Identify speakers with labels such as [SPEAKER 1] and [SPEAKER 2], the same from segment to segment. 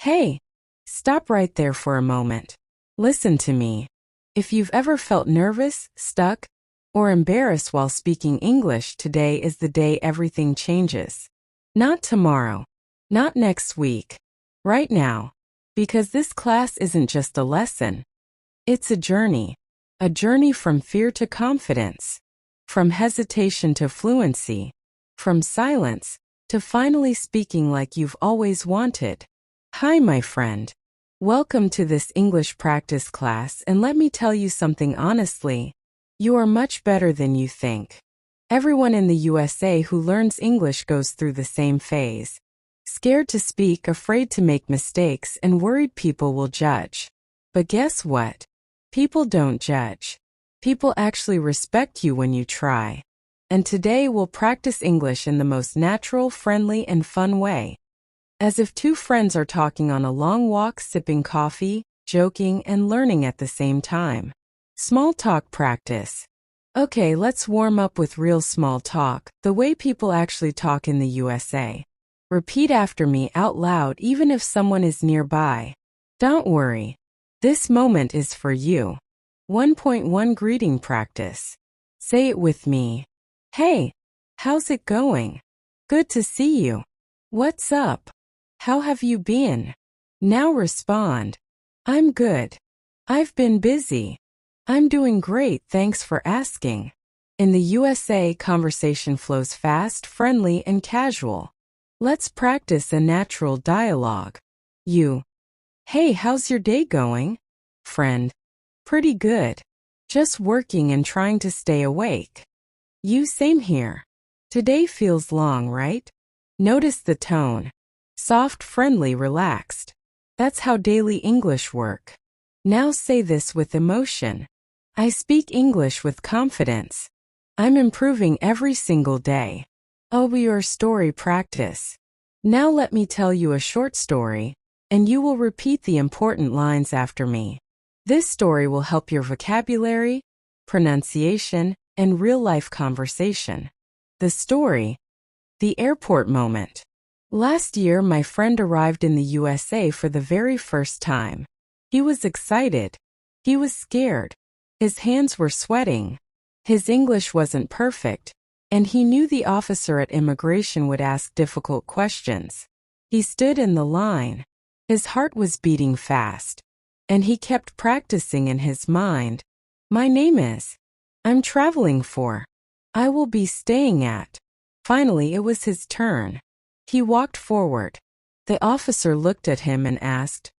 [SPEAKER 1] Hey, stop right there for a moment. Listen to me. If you've ever felt nervous, stuck, or embarrassed while speaking English, today is the day everything changes. Not tomorrow. Not next week. Right now. Because this class isn't just a lesson. It's a journey. A journey from fear to confidence. From hesitation to fluency. From silence to finally speaking like you've always wanted. Hi, my friend. Welcome to this English practice class, and let me tell you something honestly. You are much better than you think. Everyone in the USA who learns English goes through the same phase. Scared to speak, afraid to make mistakes, and worried people will judge. But guess what? People don't judge. People actually respect you when you try. And today we'll practice English in the most natural, friendly, and fun way. As if two friends are talking on a long walk, sipping coffee, joking, and learning at the same time. Small talk practice. Okay, let's warm up with real small talk, the way people actually talk in the USA. Repeat after me out loud even if someone is nearby. Don't worry. This moment is for you. 1.1 Greeting practice. Say it with me. Hey, how's it going? Good to see you. What's up? How have you been? Now respond. I'm good. I've been busy. I'm doing great, thanks for asking. In the USA, conversation flows fast, friendly, and casual. Let's practice a natural dialogue. You. Hey, how's your day going? Friend. Pretty good. Just working and trying to stay awake. You, same here. Today feels long, right? Notice the tone. Soft, friendly, relaxed. That's how daily English work. Now say this with emotion. I speak English with confidence. I'm improving every single day. Oh, your story practice. Now let me tell you a short story, and you will repeat the important lines after me. This story will help your vocabulary, pronunciation, and real-life conversation. The story. The airport moment. Last year, my friend arrived in the USA for the very first time. He was excited. He was scared. His hands were sweating. His English wasn't perfect, and he knew the officer at immigration would ask difficult questions. He stood in the line. His heart was beating fast, and he kept practicing in his mind. My name is. I'm traveling for. I will be staying at. Finally, it was his turn. He walked forward. The officer looked at him and asked,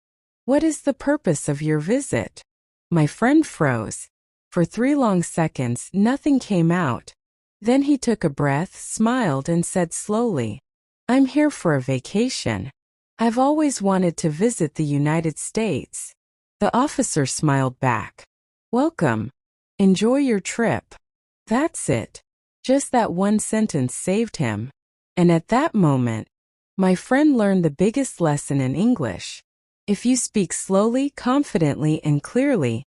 [SPEAKER 1] "What is the purpose of your visit?" My friend froze. For 3 long seconds, nothing came out. Then he took a breath, smiled, and said slowly, "I'm here for a vacation. I've always wanted to visit the United States." The officer smiled back. "Welcome. Enjoy your trip." That's it. Just that one sentence saved him. And at that moment, my friend learned the biggest lesson in English. If you speak slowly, confidently, and clearly,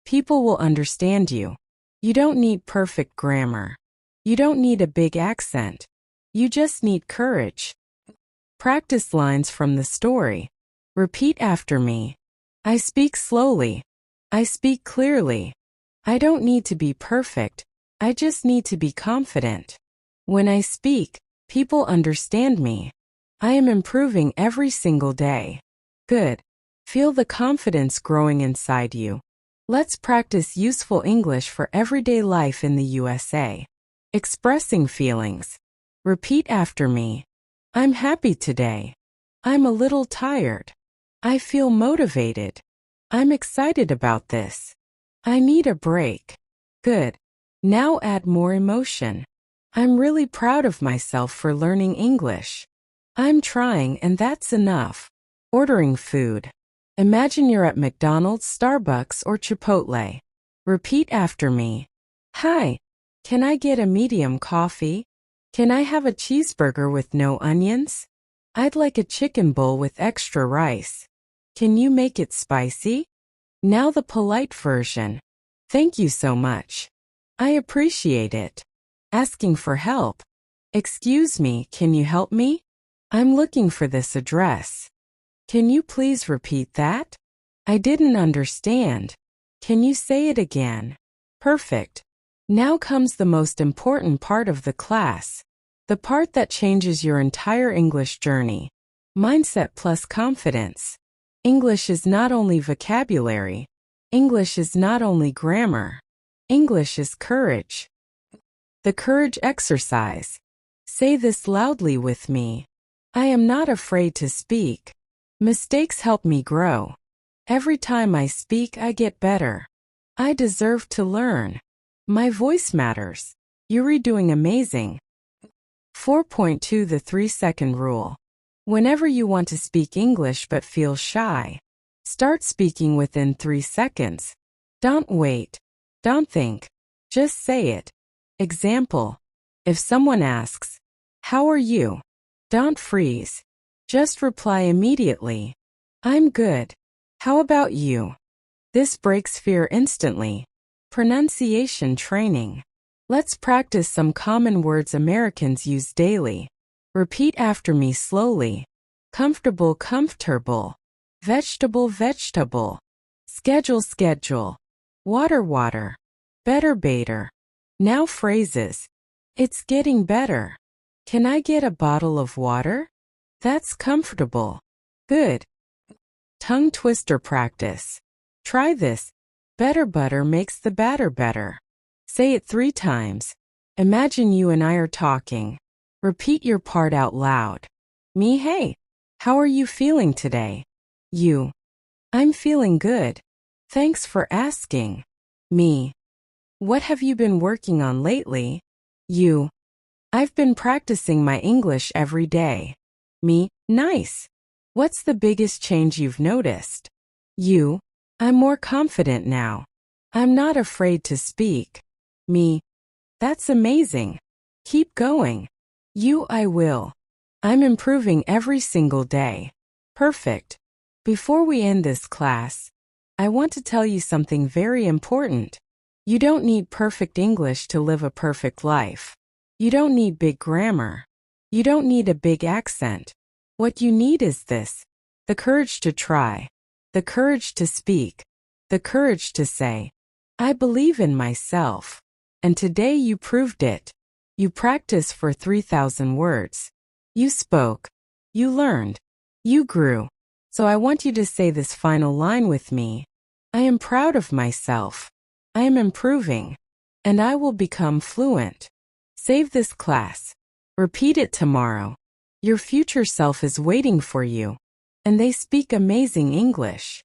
[SPEAKER 1] people will understand you. You don't need perfect grammar. You don't need a big accent. You just need courage. Practice lines from the story. Repeat after me. I speak slowly. I speak clearly. I don't need to be perfect. I just need to be confident. When I speak, people understand me. I am improving every single day. Good. Feel the confidence growing inside you. Let's practice useful English for everyday life in the USA. Expressing feelings. Repeat after me. I'm happy today. I'm a little tired. I feel motivated. I'm excited about this. I need a break. Good. Now add more emotion. I'm really proud of myself for learning English. I'm trying, and that's enough. Ordering food. Imagine you're at McDonald's, Starbucks, or Chipotle. Repeat after me. Hi. Can I get a medium coffee? Can I have a cheeseburger with no onions? I'd like a chicken bowl with extra rice. Can you make it spicy? Now the polite version. Thank you so much. I appreciate it. Asking for help. Excuse me, can you help me? I'm looking for this address. Can you please repeat that? I didn't understand. Can you say it again? Perfect. Now comes the most important part of the class. The part that changes your entire English journey. Mindset plus confidence. English is not only vocabulary. English is not only grammar. English is courage. The courage exercise. Say this loudly with me. I am not afraid to speak. Mistakes help me grow. Every time I speak, I get better. I deserve to learn. My voice matters. You're doing amazing. 4.2 The 3-second rule. Whenever you want to speak English but feel shy, start speaking within 3 seconds. Don't wait. Don't think. Just say it. Example. If someone asks, "How are you?" Don't freeze. Just reply immediately. "I'm good. How about you?" This breaks fear instantly. Pronunciation training. Let's practice some common words Americans use daily. Repeat after me slowly. Comfortable, comfortable. Vegetable, vegetable. Schedule, schedule. Water, water. Better, better. Now phrases. It's getting better. Can I get a bottle of water? That's comfortable. Good. Tongue twister practice. Try this. Better butter makes the batter better. Say it 3 times. Imagine you and I are talking. Repeat your part out loud. Me, hey. How are you feeling today? You. I'm feeling good. Thanks for asking. Me. What have you been working on lately? You. I've been practicing my English every day. Me. Nice. What's the biggest change you've noticed? You. I'm more confident now. I'm not afraid to speak. Me. That's amazing. Keep going. You. I will. I'm improving every single day. Perfect. Before we end this class, I want to tell you something very important. You don't need perfect English to live a perfect life. You don't need big grammar. You don't need a big accent. What you need is this: the courage to try, the courage to speak, the courage to say, "I believe in myself." And today you proved it. You practiced for 3,000 words. You spoke. You learned. You grew. So I want you to say this final line with me. I am proud of myself. I am improving. And I will become fluent. Save this class. Repeat it tomorrow. Your future self is waiting for you. And they speak amazing English.